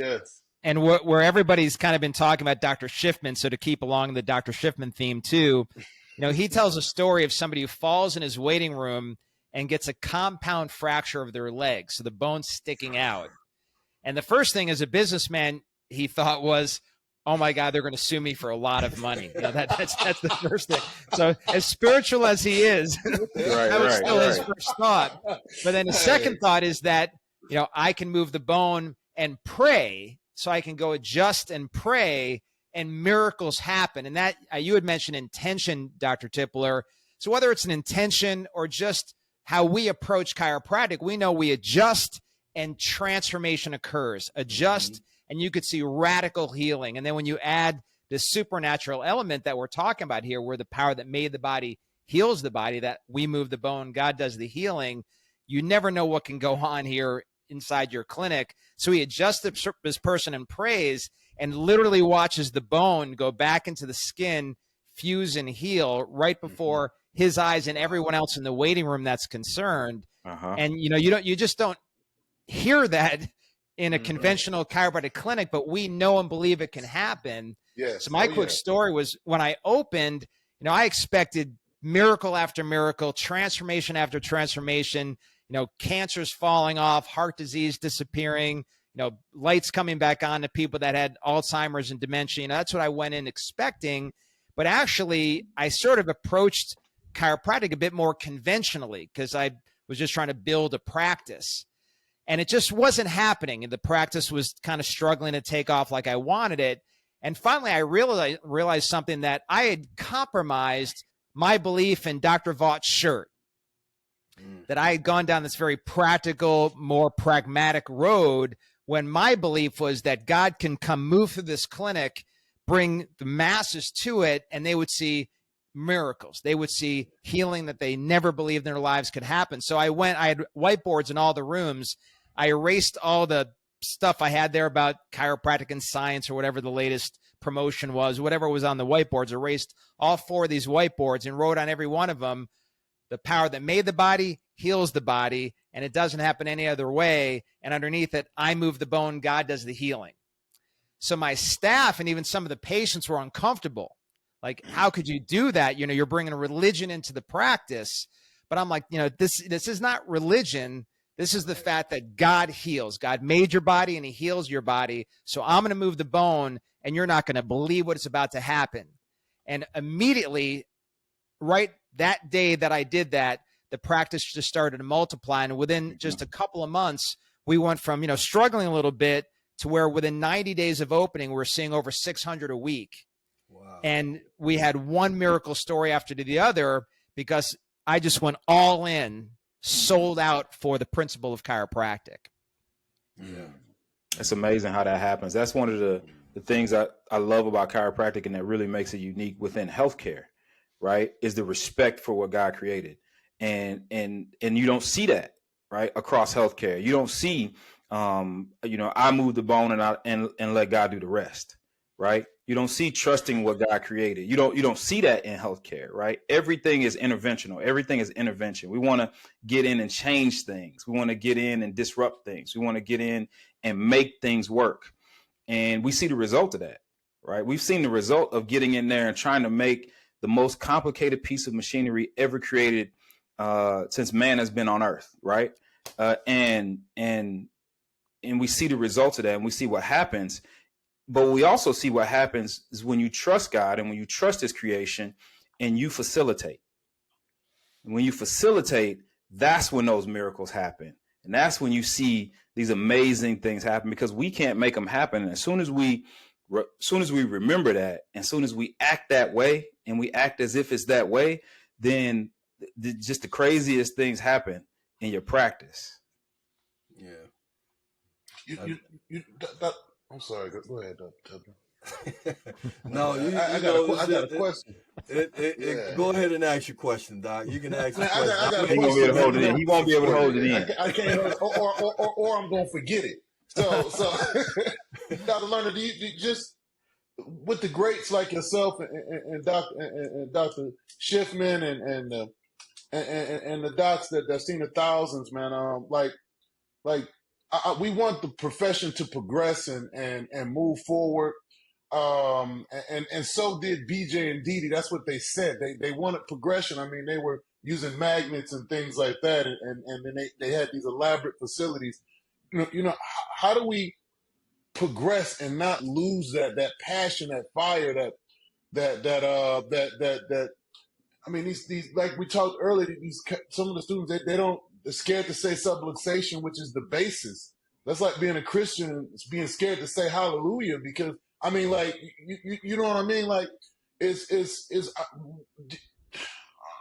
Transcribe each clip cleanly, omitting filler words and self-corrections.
Yes. And where everybody's kind of been talking about Dr. Schiffman, so to keep along the Dr. Schiffman theme too, he tells a story of somebody who falls in his waiting room and gets a compound fracture of their leg, so the bone's sticking out. And the first thing as a businessman he thought was, oh my God, they're going to sue me for a lot of money. That's the first thing. So as spiritual as he is, that was still his first thought. But then the second thought is that, I can move the bone and pray, so I can go adjust and pray, and miracles happen. And that you had mentioned intention, Dr. Tippler. So whether it's an intention or just how we approach chiropractic, we know we adjust and transformation occurs. Adjust, and you could see radical healing. And then when you add the supernatural element that we're talking about here, where the power that made the body heals the body, that we move the bone, God does the healing, you never know what can go on here inside your clinic. So he adjusts this person and prays, and literally watches the bone go back into the skin, fuse and heal right before his eyes and everyone else in the waiting room that's concerned. And you just don't hear that in a conventional chiropractic clinic, but we know and believe it can happen. Yes. So my quick story was, when I opened, I expected miracle after miracle, transformation after transformation, cancers falling off, heart disease disappearing, lights coming back on to people that had Alzheimer's and dementia. That's what I went in expecting. But actually, I sort of approached chiropractic a bit more conventionally, because I was just trying to build a practice. And it just wasn't happening. And the practice was kind of struggling to take off like I wanted it. And finally, I realized something, that I had compromised my belief in Dr. Vaught's shirt. That I had gone down this very practical, more pragmatic road, when my belief was that God can come move through this clinic, bring the masses to it, and they would see miracles. They would see healing that they never believed in their lives could happen. So I had whiteboards in all the rooms. I erased all the stuff I had there about chiropractic and science, or whatever the latest promotion was, whatever was on the whiteboards, erased all 4 of these whiteboards and wrote on every one of them, the power that made the body heals the body, and it doesn't happen any other way. And underneath it, I move the bone, God does the healing. So my staff and even some of the patients were uncomfortable. Like, how could you do that? You're bringing religion into the practice. But I'm like, this is not religion. This is the fact that God heals. God made your body and he heals your body. So I'm going to move the bone, and you're not going to believe what is about to happen. And immediately, right that day that I did that, the practice just started to multiply. And within just a couple of months, we went from, struggling a little bit to where within 90 days of opening, we're seeing over 600 a week. Wow. And we had one miracle story after the other, because I just went all in, sold out for the principle of chiropractic. Yeah. It's amazing how that happens. That's one of the things I love about chiropractic, and that really makes it unique within healthcare, right? Is the respect for what God created. And you don't see that, right, across healthcare. You don't see, I move the bone and let God do the rest, right? You don't see trusting what God created. You don't see that in healthcare, right? Everything is interventional. Everything is intervention. We want to get in and change things. We want to get in and disrupt things. We want to get in and make things work. And we see the result of that, right? We've seen the result of getting in there and trying to make the most complicated piece of machinery ever created since man has been on earth, right? And we see the results of that, and we see what happens. But we also see what happens is when you trust God and when you trust his creation and you facilitate. And when you facilitate, that's when those miracles happen. And that's when you see these amazing things happen, because we can't make them happen. And as soon as we remember that, and as soon as we act that way, and we act as if it's that way, then just the craziest things happen in your practice. Yeah. I'm sorry. Go ahead, Dr. No, I got a question. Go ahead and ask your question, Doc. You can ask. He won't be able to hold it in. He won't be able to hold it in. I can't, or I'm going to forget it. So, Dr. Lerner, do you just, with the greats like yourself and Dr. Schiffman and the docs that seen the thousands, man, like we want the profession to progress and move forward. And so did BJ and Didi. That's what they said. They wanted progression. I mean, they were using magnets and things like that, and then they had these elaborate facilities. How do we progress and not lose that passion, that fire, that I mean, these like we talked earlier, some of the students they're scared to say subluxation, which is the basis. That's like being a Christian and being scared to say hallelujah, because I mean, like you know what I mean? Like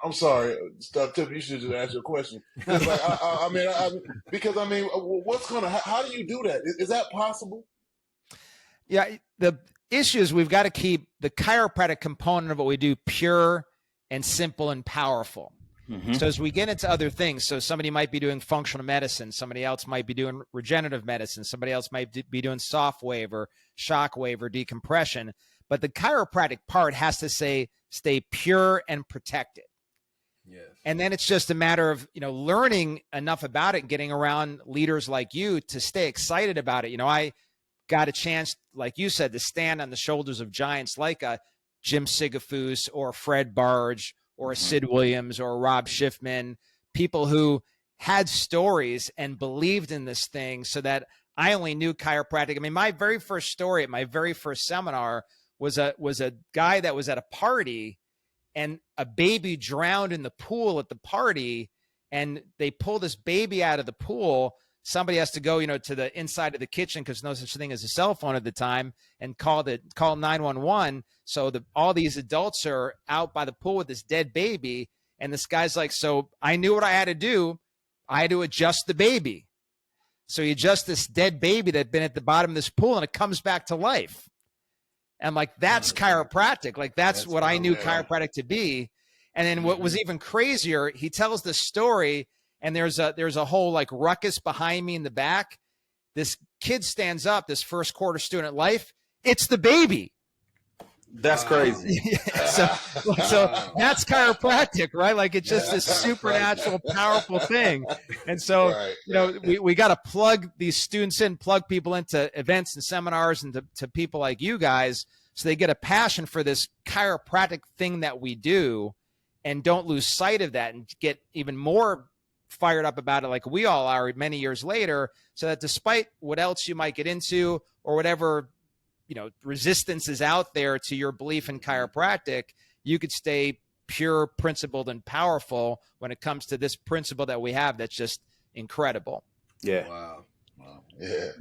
I'm sorry, Tiffany, you should just ask your question. Like, because I mean, how do you do that? Is that possible? Yeah, the issue is we've got to keep the chiropractic component of what we do pure and simple and powerful. Mm-hmm. So as we get into other things, so somebody might be doing functional medicine, somebody else might be doing regenerative medicine, somebody else might be doing soft wave or shock wave or decompression, but the chiropractic part has to stay pure and protected. Yes. And then it's just a matter of, learning enough about it and getting around leaders like you to stay excited about it. I got a chance, like you said, to stand on the shoulders of giants like a Jim Sigafus or Fred Barge or a Sid Williams or a Rob Schiffman, people who had stories and believed in this thing, so that I only knew chiropractic. I mean, my very first story at my very first seminar was a guy that was at a party and a baby drowned in the pool at the party, and they pull this baby out of the pool. Somebody has to go, to the inside of the kitchen, because no such thing as a cell phone at the time, and call 911. So all these adults are out by the pool with this dead baby. And this guy's like, so I knew what I had to do. I had to adjust the baby. So he adjusts this dead baby that had been at the bottom of this pool, and it comes back to life. And like, that's chiropractic. Like, that's what I knew chiropractic to be. And then what was even crazier, he tells this story, and there's a whole like ruckus behind me in the back. This kid stands up, this first quarter student at life. It's the baby. That's crazy. So that's chiropractic, right? Like, it's just this supernatural, powerful thing. And so, we got to plug these students in, plug people into events and seminars and to people like you guys, so they get a passion for this chiropractic thing that we do, and don't lose sight of that, and get even more fired up about it like we all are many years later, so that despite what else you might get into or whatever resistance is out there to your belief in chiropractic, you could stay pure, principled, and powerful when it comes to this principle that we have that's just incredible. Yeah. Wow. Yeah.